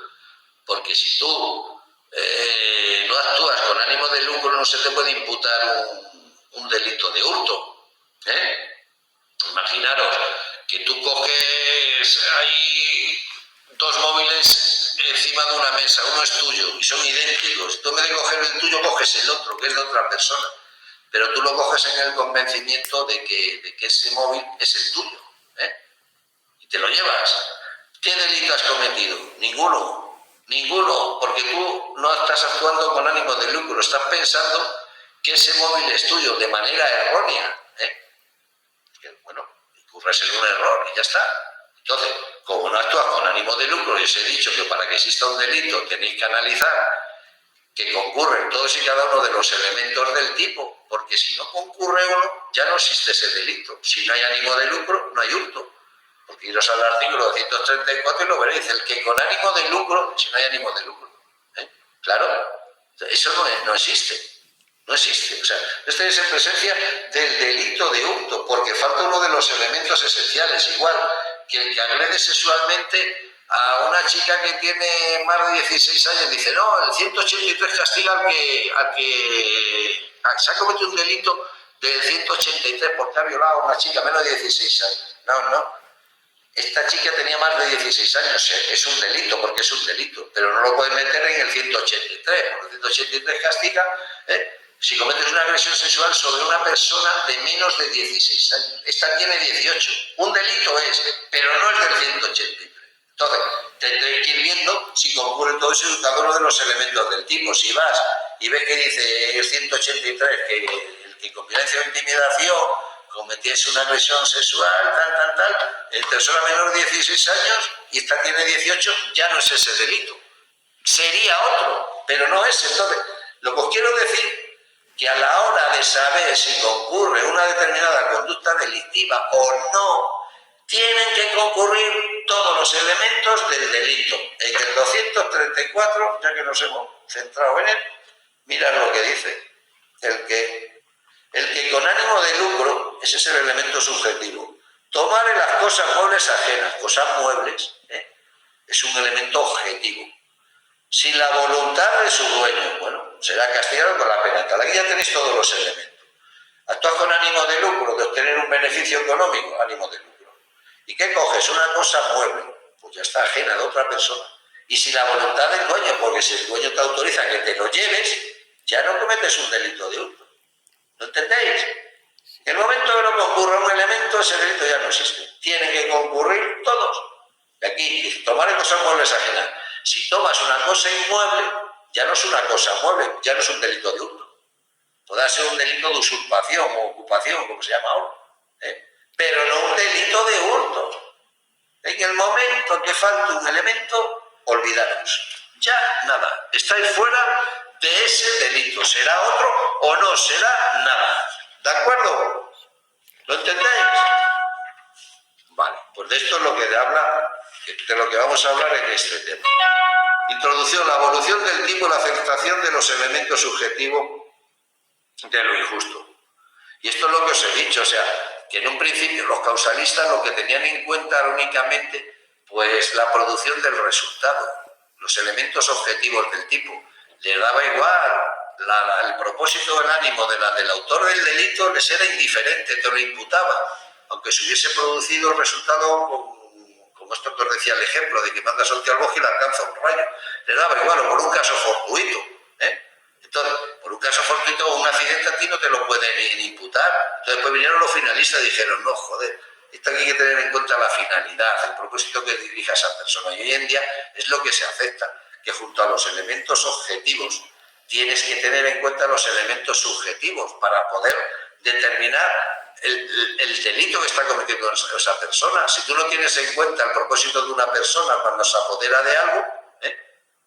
porque si tú no actúas con ánimo de lucro no se te puede imputar un delito de hurto. Imaginaros que tú coges ahí 2 móviles encima de una mesa, uno es tuyo y son idénticos. Tú en vez de coger el tuyo coges el otro, que es de otra persona, pero tú lo coges en el convencimiento de que ese móvil es el tuyo, y te lo llevas. ¿Qué delito has cometido? Ninguno, porque tú no estás actuando con ánimo de lucro, estás pensando que ese móvil es tuyo de manera errónea. Que, bueno, incurres en un error y ya está. Entonces, como no actúas con ánimo de lucro, y os he dicho que para que exista un delito tenéis que analizar que concurren todos y cada uno de los elementos del tipo, porque si no concurre uno, ya no existe ese delito. Si no hay ánimo de lucro, no hay hurto. Porque iros al artículo 234 y lo veréis, el que con ánimo de lucro, si no hay ánimo de lucro. Claro, eso no existe. No existe. O sea, no estáis en presencia del delito de hurto, porque falta uno de los elementos esenciales, igual que el que agrede sexualmente a una chica que tiene más de 16 años, dice, no, el 183 castiga al que se ha cometido un delito del 183 porque ha violado a una chica menos de 16 años. No. Esta chica tenía más de 16 años, es un delito, porque es un delito, pero no lo pueden meter en el 183, porque el 183 castiga si cometes una agresión sexual sobre una persona de menos de 16 años. Esta tiene 18. Un delito es, pero no es del 183. Entonces, tendréis que ir viendo si concurre todo eso y cada uno de los elementos del tipo. Si vas y ves que dice el 183 que el que con violencia o intimidación cometiese una agresión sexual, en persona menor de 16 años y esta tiene 18, ya no es ese delito. Sería otro, pero no es. Entonces, lo que os quiero decir que a la hora de saber si concurre una determinada conducta delictiva o no, tienen que concurrir todos los elementos del delito. En el 234, ya que nos hemos centrado en él, mirad lo que dice. El que con ánimo de lucro, ese es el elemento subjetivo. Tomar en las cosas muebles ajenas, cosas muebles, es un elemento objetivo. Sin la voluntad de su dueño, bueno, será castigado con la pena tal. Aquí ya tenéis todos los elementos. Actúas con ánimo de lucro, de obtener un beneficio económico, ánimo de lucro. ¿Y qué coges? Una cosa mueble, pues ya está ajena de otra persona. Y sin la voluntad del dueño, porque si el dueño te autoriza que te lo lleves, ya no cometes un delito de hurto. ¿Lo entendéis? En el momento que no concurra un elemento, ese delito ya no existe. Tienen que concurrir todos. Y aquí, tomar cosas muebles ajenas. Si tomas una cosa inmueble, ya no es una cosa mueble, ya no es un delito de hurto. Podrá ser un delito de usurpación o ocupación, como se llama ahora. Pero no un delito de hurto. En el momento que falte un elemento, olvidaros. Ya nada, estáis fuera de ese delito. ¿Será otro o no será nada? ¿De acuerdo? ¿Lo entendéis? Vale, pues de esto es lo que de lo que vamos a hablar en este tema. Introducción, la evolución del tipo y la aceptación de los elementos subjetivos de lo injusto. Y esto es lo que os he dicho, o sea, que en un principio los causalistas lo que tenían en cuenta era únicamente pues la producción del resultado, los elementos objetivos del tipo. Les daba igual, el propósito del ánimo del autor del delito les era indiferente, te lo imputaba, aunque se hubiese producido el resultado como esto que os decía el ejemplo, de que manda solteo al bosque y le alcanza un rayo. Le daba igual, o por un caso fortuito. Entonces, por un caso fortuito o un accidente a ti no te lo pueden imputar. Entonces, pues vinieron los finalistas y dijeron, no, joder, esto aquí hay que tener en cuenta la finalidad, el propósito que dirija a esa persona. Y hoy en día es lo que se acepta. que junto a los elementos objetivos tienes que tener en cuenta los elementos subjetivos para poder determinar el delito que está cometiendo esa persona. Si tú no tienes en cuenta el propósito de una persona cuando se apodera de algo,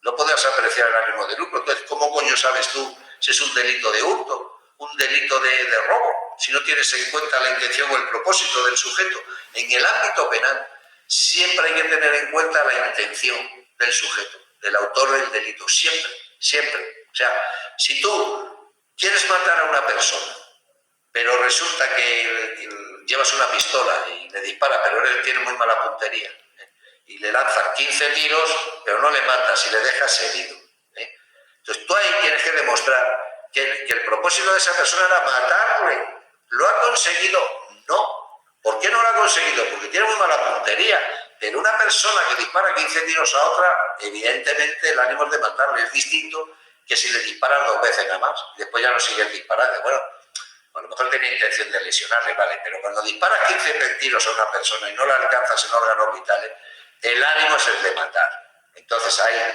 no podrás apreciar el ánimo de lucro. Entonces, ¿cómo coño sabes tú si es un delito de hurto, un delito de robo, si no tienes en cuenta la intención o el propósito del sujeto? En el ámbito penal siempre hay que tener en cuenta la intención del sujeto, del autor del delito, siempre, siempre. O sea, si tú quieres matar a una persona, pero resulta que llevas una pistola y le dispara, pero él tiene muy mala puntería, y le lanzas 15 tiros, pero no le matas y le dejas herido. Entonces tú ahí tienes que demostrar que el propósito de esa persona era matarle. ¿Lo ha conseguido? No. ¿Por qué no lo ha conseguido? Porque tiene muy mala puntería. Pero una persona que dispara 15 tiros a otra, evidentemente el ánimo es de matarle. Es distinto que si le disparan 2 veces nada más y después ya no siguen disparando. Bueno, a lo mejor tenía intención de lesionarle, vale, pero cuando disparas 15 tiros a una persona y no la alcanzas en órganos vitales, el ánimo es el de matar. Entonces ahí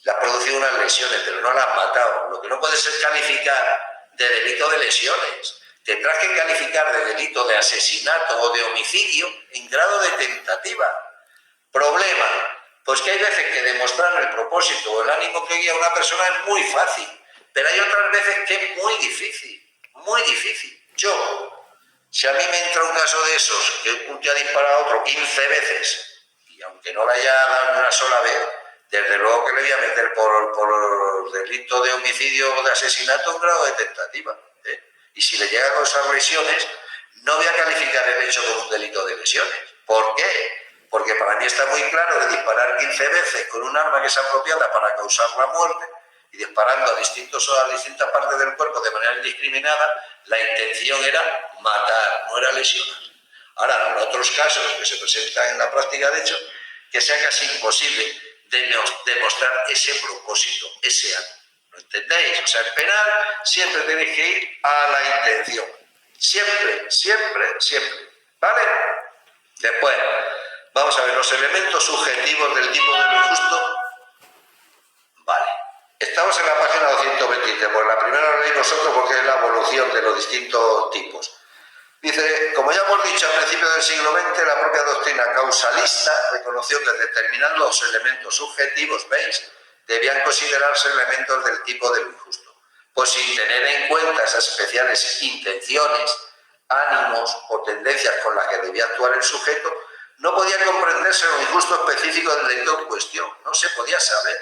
le has producido unas lesiones, pero no la has matado. Lo que no puede ser calificar de delito de lesiones. Tendrás que calificar de delito de asesinato o de homicidio en grado de tentativa. Problema, pues que hay veces que demostrar el propósito o el ánimo que guía a una persona es muy fácil, pero hay otras veces que es muy difícil, muy difícil. Si a mí me entra un caso de esos, que un tío ha disparado a otro 15 veces, y aunque no le haya dado ni una sola vez, desde luego que le voy a meter por delito de homicidio o de asesinato en grado de tentativa. Y si le llega a causar lesiones, no voy a calificar el hecho como un delito de lesiones. ¿Por qué? Porque para mí está muy claro que disparar 15 veces con un arma que es apropiada para causar la muerte y disparando a distintas partes del cuerpo de manera indiscriminada, la intención era matar, no era lesionar. Ahora, habrá otros casos que se presentan en la práctica de hecho que sea casi imposible demostrar ese propósito, ese acto. ¿Lo entendéis? O sea, en penal siempre tenéis que ir a la intención. Siempre, siempre, siempre. ¿Vale? Después, vamos a ver los elementos subjetivos del tipo de lo injusto. Vale. Estamos en la página 223. Pues la primera la leéis vosotros porque es la evolución de los distintos tipos. Dice, como ya hemos dicho al principio del siglo XX, la propia doctrina causalista reconoció que determinando los elementos subjetivos, ¿veis?, debían considerarse elementos del tipo de lo injusto, pues sin tener en cuenta esas especiales intenciones, ánimos o tendencias con las que debía actuar el sujeto, no podía comprenderse lo injusto específico del delito en cuestión. No se podía saber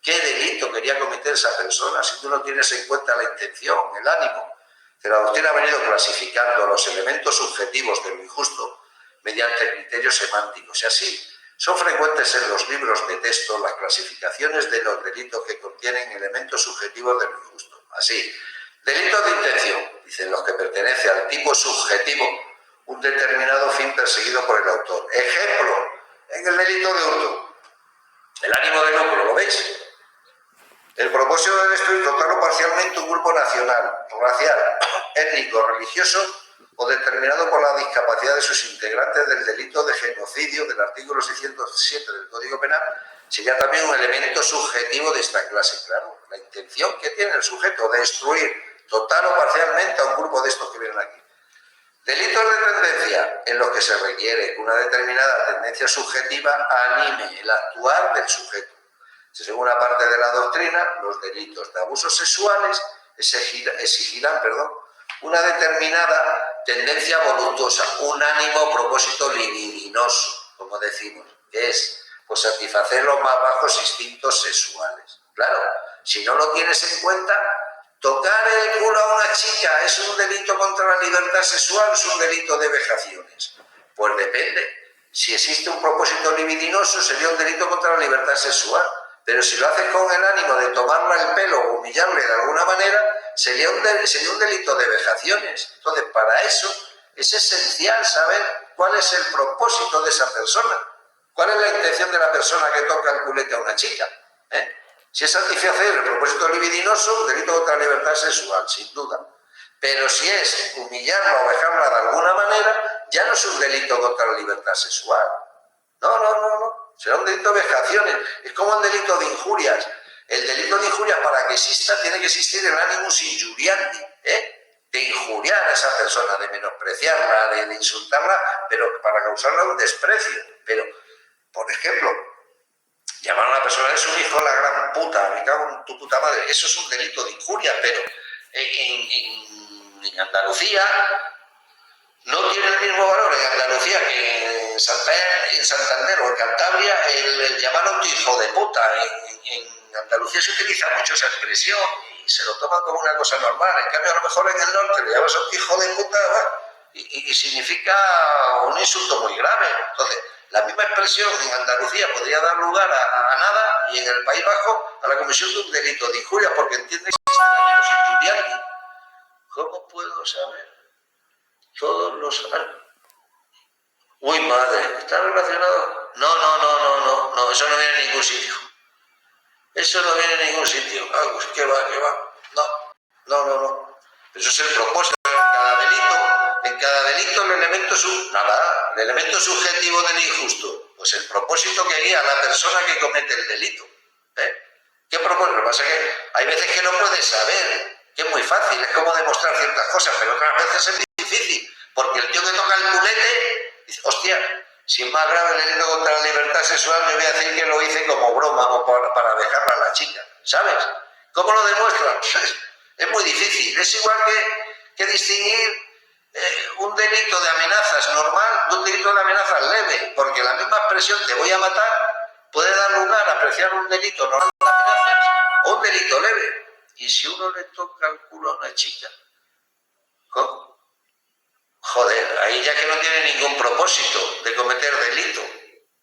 qué delito quería cometer esa persona si tú no tienes en cuenta la intención, el ánimo. Que la doctrina ha venido clasificando los elementos subjetivos de lo injusto mediante criterios semánticos. Y así son frecuentes en los libros de texto las clasificaciones de los delitos que contienen elementos subjetivos de lo injusto. Así, delitos de intención, dicen los que pertenecen al tipo subjetivo, un determinado fin perseguido por el autor. Ejemplo, en el delito de hurto, el ánimo de lucro, ¿lo veis? El propósito de destruir total o parcialmente un grupo nacional, racial, étnico, religioso o determinado por la discapacidad de sus integrantes del delito de genocidio del artículo 607 del Código Penal sería también un elemento subjetivo de esta clase, claro. La intención que tiene el sujeto de destruir total o parcialmente a un grupo de estos que vienen aquí. Delitos de tendencia en los que se requiere que una determinada tendencia subjetiva anime el actuar del sujeto. Según una parte de la doctrina, los delitos de abusos sexuales exigirán una determinada tendencia voluptuosa, un ánimo o propósito libidinoso, como decimos, que es pues, satisfacer los más bajos instintos sexuales. Claro, si no lo tienes en cuenta, tocar el culo a una chica es un delito contra la libertad sexual, es un delito de vejaciones. Pues depende. Si existe un propósito libidinoso, sería un delito contra la libertad sexual. Pero si lo haces con el ánimo de tomarle el pelo o humillarle de alguna manera, sería un delito de vejaciones. Entonces, para eso es esencial saber cuál es el propósito de esa persona. ¿Cuál es la intención de la persona que toca el culete a una chica? Si es satisfacer el propósito libidinoso, un delito contra la libertad sexual, sin duda. Pero si es humillarla o vejarla de alguna manera, ya no es un delito contra la libertad sexual. No. será un delito de vejaciones. Es como el delito de injurias. El delito de injurias, para que exista, tiene que existir el animus injuriandi, de injuriar a esa persona, de menospreciarla, de insultarla, pero para causarle un desprecio. Pero, por ejemplo, llamar a una persona es un hijo de la gran puta, me cago en tu puta madre, eso es un delito de injuria, pero en Andalucía no tiene el mismo valor en Andalucía que en Santander o en Cantabria el llamar a un hijo de puta. En Andalucía se utiliza mucho esa expresión y se lo toman como una cosa normal. En cambio, a lo mejor en el norte le llamas a un hijo de puta y significa un insulto muy grave. Entonces, la misma expresión en Andalucía podría dar lugar a nada y en el País Vasco a la comisión de un delito de injuria, porque entiende que existen los injuriandi. ¿Cómo puedo saber todos los años? Uy, madre, ¿está relacionado? No, eso no viene en ningún sitio. Eso no viene en ningún sitio. Ah, pues qué va. No. Eso es el propósito. En cada delito el elemento el elemento subjetivo del injusto. Pues el propósito que guía a la persona que comete el delito. ¿Qué propósito? Lo que pasa es que hay veces que no puedes saber, que es muy fácil, es como demostrar ciertas cosas, pero otras veces es difícil, porque el tío que toca el culete dice, hostia, si es más grave el delito contra la libertad sexual, me voy a decir que lo hice como broma o para dejarla a la chica, ¿sabes? ¿Cómo lo demuestran? Es muy difícil, es igual que distinguir un delito de amenazas normal de un delito de amenazas leve, porque la misma expresión te voy a matar puede dar lugar a apreciar un delito normal de amenazas o un delito leve. Y si uno le toca el culo a una chica, ¿cómo? Joder, ahí ya que no tiene ningún propósito de cometer delito.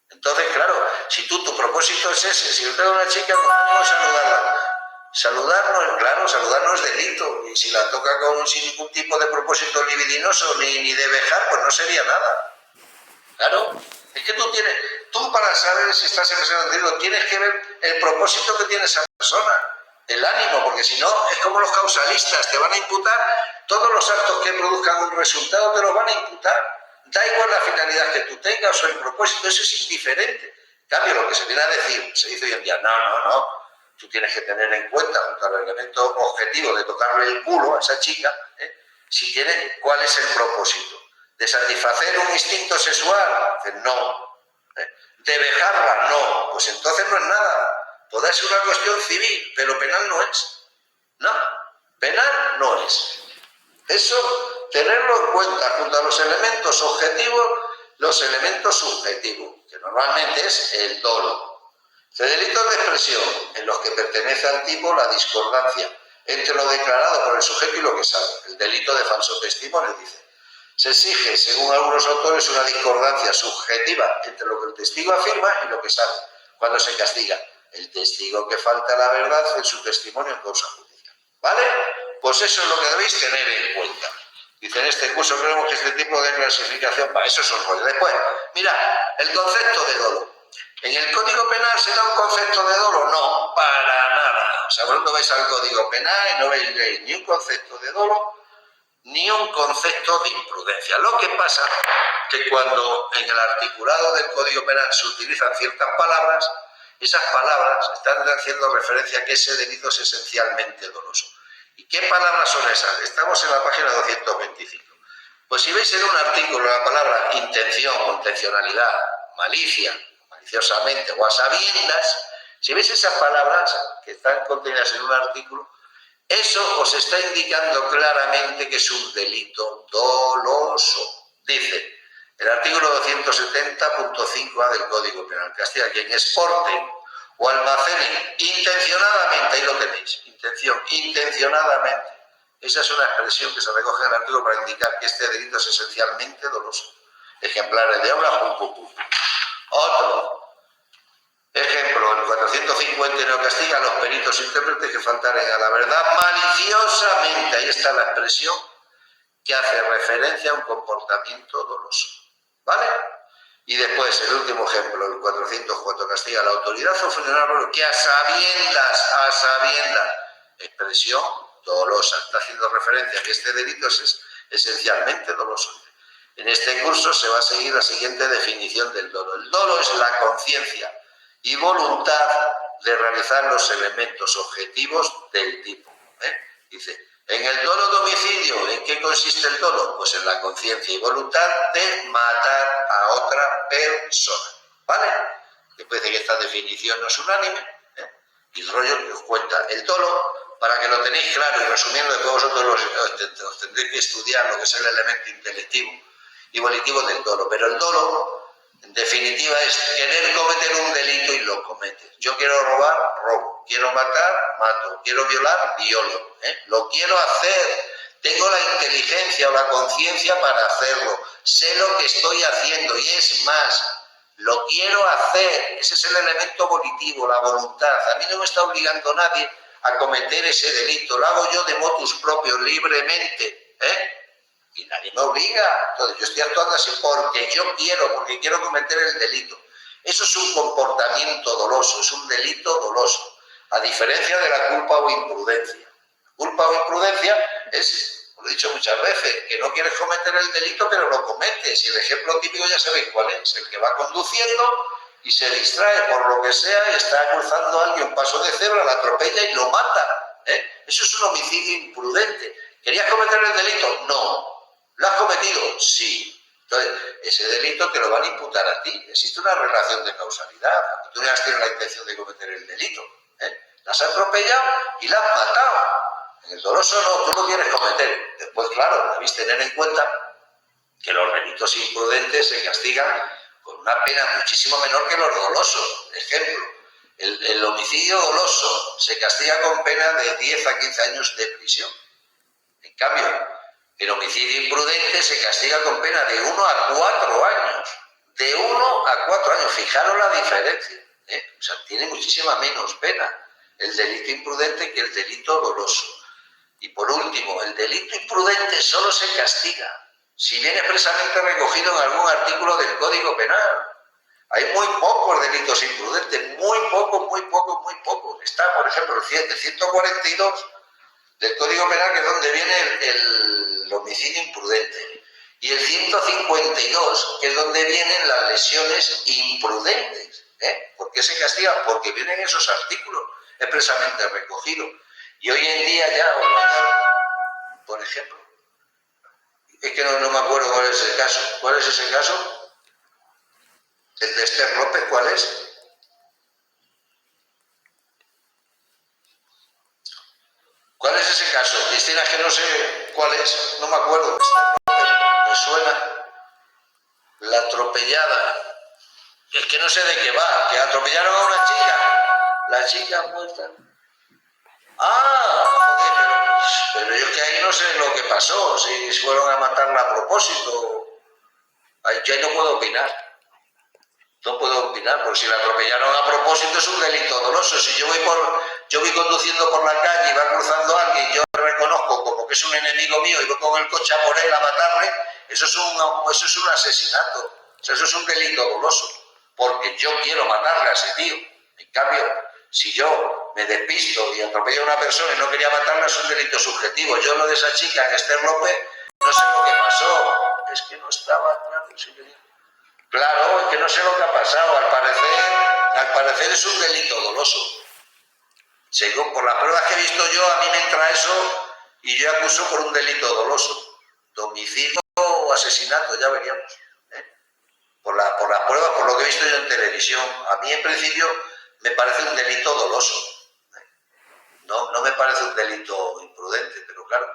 Entonces, claro, si tu propósito es ese, si yo tengo una chica, pues no saludarla. Saludar no es delito. Y si la toca sin ningún tipo de propósito libidinoso ni de vejar, pues no sería nada. Claro, es que tú para saber si estás empezando un delito, tienes que ver el propósito que tiene esa persona, el ánimo, porque si no, es como los causalistas, te van a imputar todos los actos que produzcan un resultado, te los van a imputar. Da igual la finalidad que tú tengas o el propósito, eso es indiferente. En cambio, lo que se viene a decir, se dice hoy en día, no. Tú tienes que tener en cuenta, junto al elemento objetivo de tocarle el culo a esa chica, cuál es el propósito. ¿De satisfacer un instinto sexual? No. ¿De vejarla? No. Pues entonces no es nada. Podrá ser una cuestión civil, pero penal no es. No, penal no es. Eso, tenerlo en cuenta junto a los elementos objetivos, los elementos subjetivos, que normalmente es el dolo. De delitos de expresión, en los que pertenece al tipo la discordancia entre lo declarado por el sujeto y lo que sabe. El delito de falso testimonio, dice. Se exige, según algunos autores, una discordancia subjetiva entre lo que el testigo afirma y lo que sabe, cuando se castiga el testigo que falta a la verdad en su testimonio en causa judicial. ¿Vale? Pues eso es lo que debéis tener en cuenta. Dice, en este curso creemos que este tipo de clasificación, eso es un rollo. Después, mira, el concepto de dolo. ¿En el Código Penal se da un concepto de dolo? No, para nada. O sea, vosotros vais al Código Penal y no veis ni un concepto de dolo, ni un concepto de imprudencia. Lo que pasa es que cuando en el articulado del Código Penal se utilizan ciertas palabras, esas palabras están haciendo referencia a que ese delito es esencialmente doloso. ¿Y qué palabras son esas? Estamos en la página 225. Pues si veis en un artículo la palabra intención o intencionalidad, malicia, maliciosamente o a sabiendas, si veis esas palabras que están contenidas en un artículo, eso os está indicando claramente que es un delito doloso. Dice el artículo 270.5a del Código Penal, castiga quien exporte o almacene intencionadamente, ahí lo tenéis, intencionadamente. Esa es una expresión que se recoge en el artículo para indicar que este delito es esencialmente doloso. Ejemplares de obra, Otro ejemplo, el 451 castiga a los peritos intérpretes que faltaren a la verdad maliciosamente. Ahí está la expresión que hace referencia a un comportamiento doloso. ¿Vale? Y después, el último ejemplo, el 404 castiga a la autoridad o funcionario que a sabiendas, expresión dolosa. Está haciendo referencia a que este delito es esencialmente doloso. En este curso se va a seguir la siguiente definición del dolo. El dolo es la conciencia y voluntad de realizar los elementos objetivos del tipo. Dice, en el dolo de homicidio, ¿en qué consiste el dolo? Pues en la conciencia y voluntad de matar a otra persona. ¿Vale? Después dice que esta definición no es unánime, y el rollo que os cuenta. El dolo, para que lo tenéis claro y resumiendo, después vosotros os tendréis que estudiar lo que es el elemento intelectivo y volitivo del dolo. Pero el dolo, en definitiva, es querer cometer un delito y lo cometes. Yo quiero robar, robo. Quiero matar, mato. Quiero violar, violo. Lo quiero hacer. Tengo la inteligencia o la conciencia para hacerlo. Sé lo que estoy haciendo y es más, lo quiero hacer. Ese es el elemento volitivo, la voluntad. A mí no me está obligando nadie a cometer ese delito. Lo hago yo de motus propio, libremente. Y nadie me obliga. Entonces yo estoy actuando así porque yo quiero, porque quiero cometer el delito. Eso es un comportamiento doloso, es un delito doloso, a diferencia de la culpa o imprudencia. Culpa o imprudencia es, lo he dicho muchas veces, que no quieres cometer el delito pero lo cometes. Y el ejemplo típico ya sabéis cuál es, el que va conduciendo y se distrae por lo que sea y está cruzando a alguien un paso de cebra, la atropella y lo mata. Eso es un homicidio imprudente. ¿Querías cometer el delito? No. ¿Lo has cometido? Sí. Entonces, ese delito te lo van a imputar a ti. Existe una relación de causalidad. Tú no has tenido la intención de cometer el delito. La has atropellado y la has matado. En el doloso no, tú lo quieres cometer. Después, claro, debéis tener en cuenta que los delitos imprudentes se castigan con una pena muchísimo menor que los dolosos. Ejemplo, el homicidio doloso se castiga con pena de 10 a 15 años de prisión. En cambio, el homicidio imprudente se castiga con pena de 1 a 4 años. De 1 a 4 años. Fijaros la diferencia. O sea, tiene muchísima menos pena el delito imprudente que el delito doloso. Y por último, el delito imprudente solo se castiga si viene expresamente recogido en algún artículo del Código Penal. Hay muy pocos delitos imprudentes, muy pocos. Está, por ejemplo, el 142 del Código Penal, que es donde viene el homicidio imprudente, y el 152, que es donde vienen las lesiones imprudentes. ¿Por qué se castigan? Porque vienen esos artículos expresamente recogidos. Y hoy en día ya, por ejemplo, es que no me acuerdo cuál es el caso. ¿Cuál es ese caso? El de Esther López, ¿cuál es? ¿Cuál es ese caso? Cristina, es que no sé cuál es, no me acuerdo. Me suena. La atropellada. Es que no sé de qué va, que atropellaron a una chica. La chica muerta. Joder, pero yo es que ahí no sé lo que pasó, si fueron a matarla a propósito. Yo ahí no puedo opinar. No puedo opinar, porque si la atropellaron a propósito es un delito doloso. Si yo voy conduciendo por la calle y va cruzando a alguien, yo lo reconozco como que es un enemigo mío y voy con el coche a por él a matarle, eso es un asesinato. O sea, eso es un delito doloso, porque yo quiero matarle a ese tío. En cambio, si yo me despisto y atropello a una persona y no quería matarla, es un delito subjetivo. Yo lo de esa chica, en Esther López, no sé lo que pasó. Es que no estaba claro, señoría. Claro, es que no sé lo que ha pasado. Al parecer es un delito doloso. Según por las pruebas que he visto yo, a mí me entra eso y yo acuso por un delito doloso. De homicidio o asesinato, ya veríamos. Por las pruebas, por lo que he visto yo en televisión. A mí en principio me parece un delito doloso. No me parece un delito imprudente, pero claro,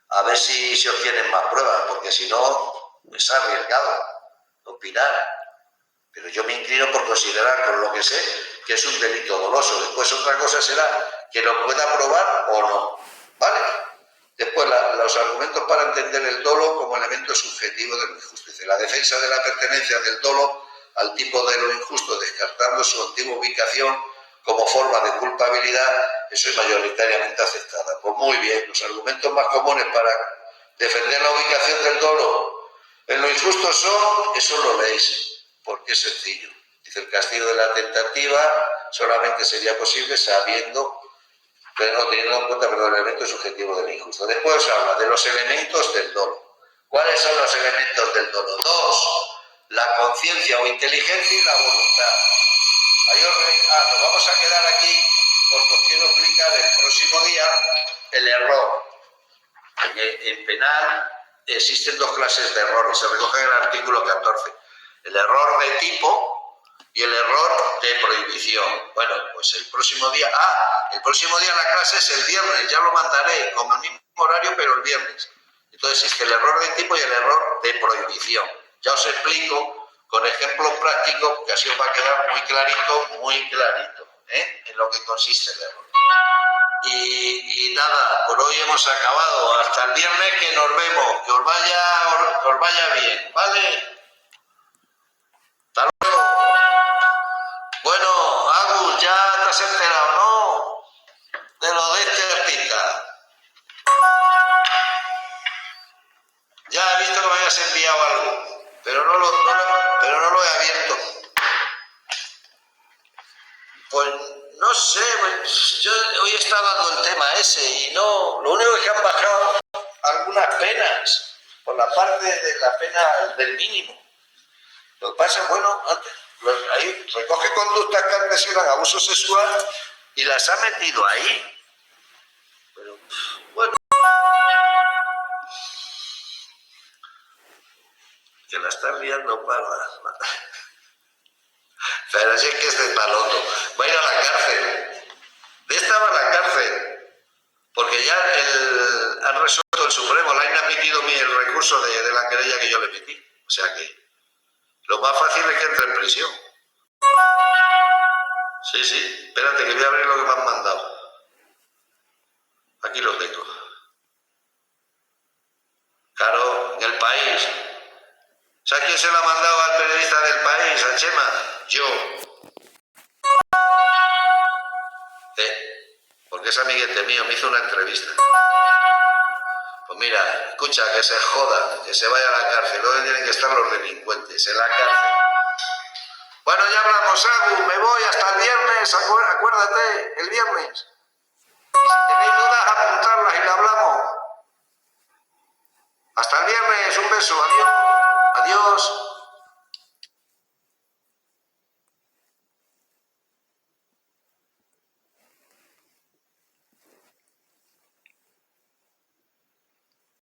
a ver si obtienen más pruebas, porque si no, es arriesgado opinar, pero yo me inclino por considerar, por lo que sé, que es un delito doloso. Después otra cosa será que lo pueda probar o no, ¿vale? Después los argumentos para entender el dolo como elemento subjetivo de lo injusto. La defensa de la pertenencia del dolo al tipo de lo injusto, descartando su antigua ubicación como forma de culpabilidad, eso es mayoritariamente aceptada. Pues muy bien, los argumentos más comunes para defender la ubicación del dolo en lo injusto son, eso lo leéis, porque es sencillo. Dice, el castigo de la tentativa solamente sería posible sabiendo, pero no teniendo en cuenta el elemento subjetivo del injusto. Después habla de los elementos del dolo. ¿Cuáles son los elementos del dolo? 2. La conciencia o inteligencia y la voluntad. Nos vamos a quedar aquí porque os quiero explicar el próximo día el error. En penal existen 2 clases de errores, se recoge en el artículo 14. El error de tipo y el error de prohibición. Bueno, pues el próximo día la clase es el viernes, ya lo mandaré con el mismo horario pero el viernes. Entonces existe el error de tipo y el error de prohibición. Ya os explico con ejemplos prácticos que así os va a quedar muy clarito, en lo que consiste el error. Y nada, por hoy hemos acabado. Hasta el viernes que nos vemos. Que os vaya bien, ¿vale? Hasta luego. Bueno, Agus, ya te has enterado, ¿no? De lo de este artista. Ya he visto que me habías enviado algo, pero no lo he abierto. Pues no sé, yo hoy he estado dando el tema ese y no, lo único que han bajado algunas penas por la parte de la pena del mínimo. Lo que pasa es, bueno, ahí recoge conductas que antes eran abuso sexual y las ha metido ahí. Pero, bueno, que la están liando parda. Pero si es que es de paloto. Va a ir a la cárcel. De esta va a la cárcel. Porque ya han resuelto el Supremo, le han admitido el recurso de la querella que yo le metí. O sea que lo más fácil es que entre en prisión. Sí, espérate que voy a abrir lo que me han mandado. Aquí lo tengo. Claro, en El País. ¿Sabes quién se lo ha mandado al periodista del País, a Chema? Yo. Porque es amiguete mío, me hizo una entrevista. Pues mira, escucha, que se joda, que se vaya a la cárcel, donde tienen que estar los delincuentes, en la cárcel. Bueno, ya hablamos, Agus, me voy hasta el viernes, acuérdate, el viernes.